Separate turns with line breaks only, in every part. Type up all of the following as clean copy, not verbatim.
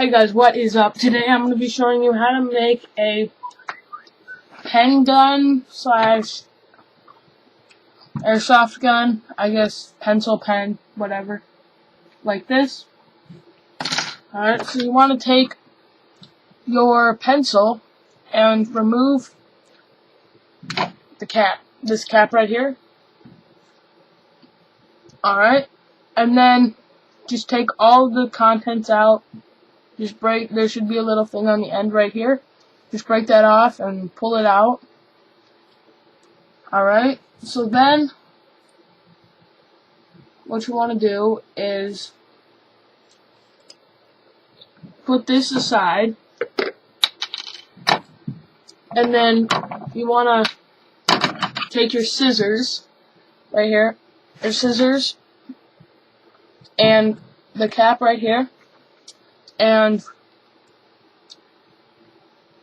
Hey guys, what is up? Today I'm going to be showing you how to make a pen gun slash airsoft gun, I guess pencil pen, whatever, like this. Alright, so you want to take your pencil and remove the cap, this cap right here. Alright, and then just take all the contents out. Just break, there should be a little thing on the end right here. Just break that off and pull it out. Alright, so then what you want to do is put this aside, and then you want to take your scissors right here, your scissors, and the cap right here, and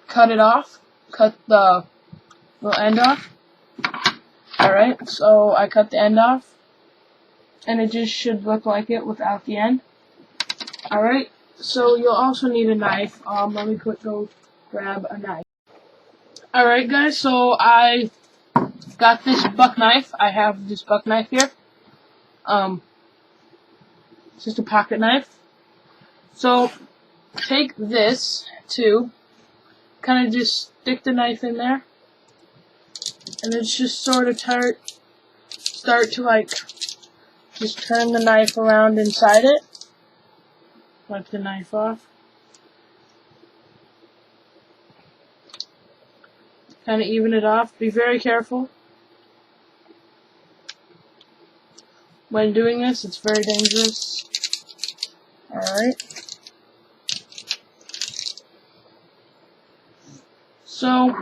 cut it off, cut the little end off. Alright, so I cut the end off, and it just should look like it without the end. Alright, so you'll also need a knife. Let me go grab a knife. Alright guys, so I got this buck knife. I have this buck knife here. It's just a pocket knife. So, take this tube, kind of just stick the knife in there, and it's just sort of start to like, just turn the knife around inside it. Wipe the knife off. Kind of even it off. Be very careful when doing this. It's very dangerous. Alright. So,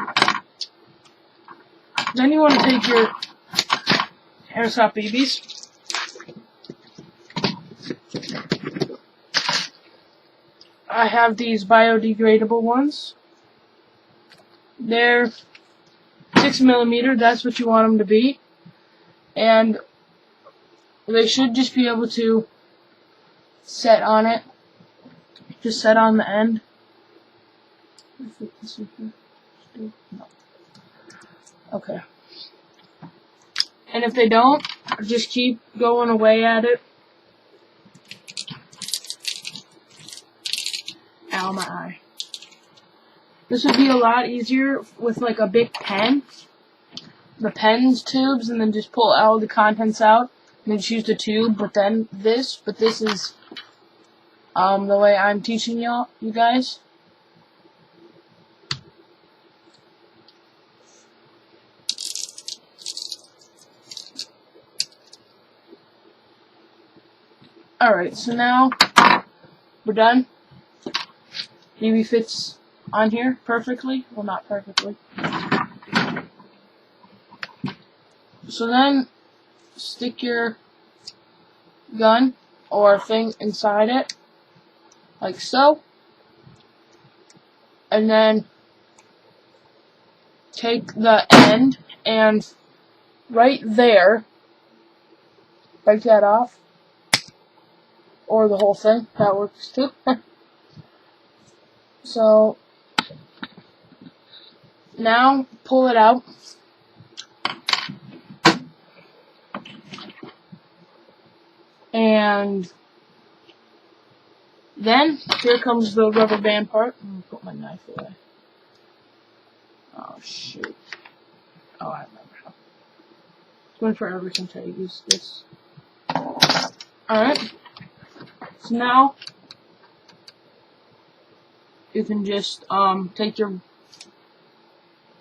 then you want to take your airsoft BBs. I have these biodegradable ones. They're 6mm, that's what you want them to be. And they should just be able to set on it. Just set on the end. No. Okay. And if they don't, just keep going away at it. Ow, my eye. This would be a lot easier with like a big pen. The pen's tubes, and then just pull all the contents out. And then just use the tube, but this is the way I'm teaching you guys. Alright, so now we're done. BB fits on here perfectly. Well, not perfectly. So then, stick your gun or thing inside it, like so. And then take the end and right there, break that off. Or the whole thing, that works too. So, now pull it out. And then, here comes the rubber band part. I'm going to put my knife away. Oh, shoot. Oh, I remember how. It's going forever since I used this. Alright. So now, you can just take your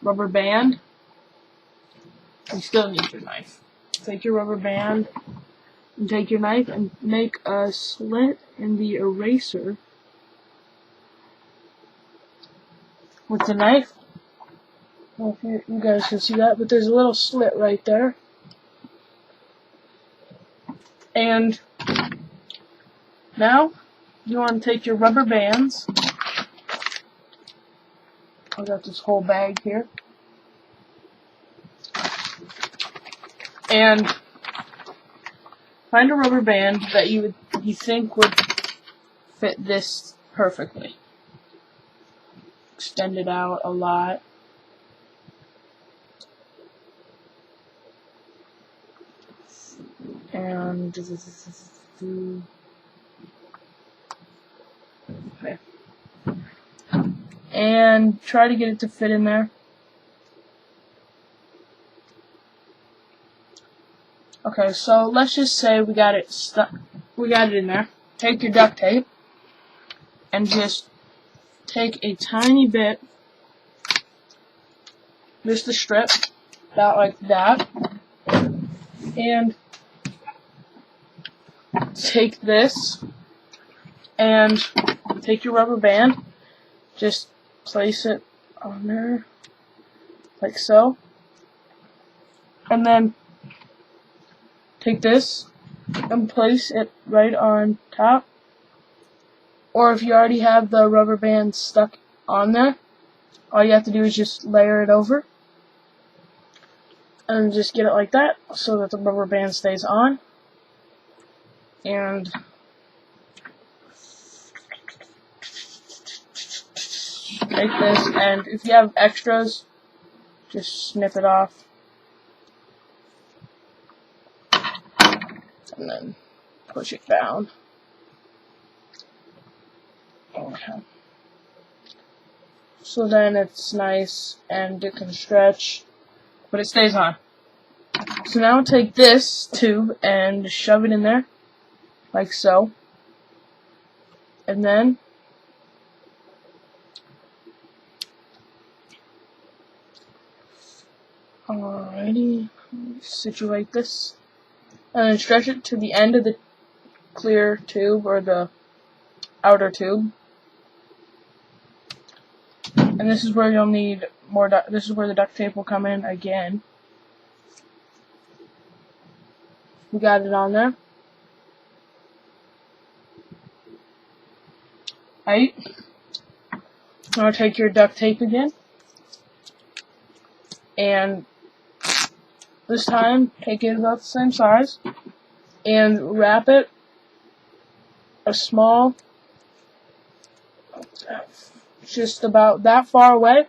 rubber band. You still need your knife. Take your rubber band and take your knife and make a slit in the eraser with the knife. I don't know if you guys can see that, but there's a little slit right there. And now, you want to take your rubber bands. I got this whole bag here. And find a rubber band that you think would fit this perfectly. Extend it out a lot. And okay. And try to get it to fit in there. Okay, so let's just say we got it stuck. We got it in there. Take your duct tape and just take a tiny bit, just a strip, about like that, and take this and take your rubber band, just place it on there, like so, and then take this and place it right on top. Or if you already have the rubber band stuck on there, all you have to do is just layer it over and just get it like that so that the rubber band stays on. And take this, and if you have extras, just snip it off. And then push it down. Okay. So then it's nice and it can stretch, but it stays on. So now take this tube and shove it in there, like so. And then alrighty, situate this. And then stretch it to the end of the clear tube or the outer tube. And this is where you'll need more this is where the duct tape will come in again. We got it on there. Right. Now take your duct tape again. And this time, take it about the same size and wrap it a small, just about that far away,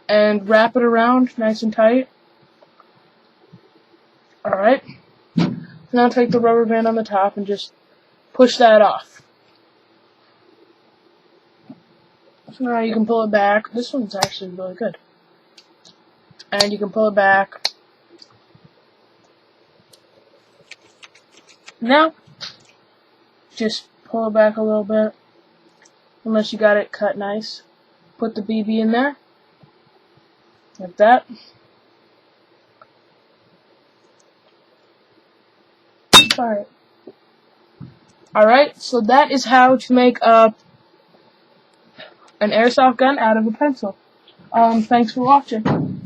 and wrap it around nice and tight. Alright, now take the rubber band on the top and just push that off. So now you can pull it back. This one's actually really good. And you can pull it back. Now, just pull it back a little bit, unless you got it cut nice. Put the BB in there, like that. Alright, so that is how to make an airsoft gun out of a pencil. Thanks for watching.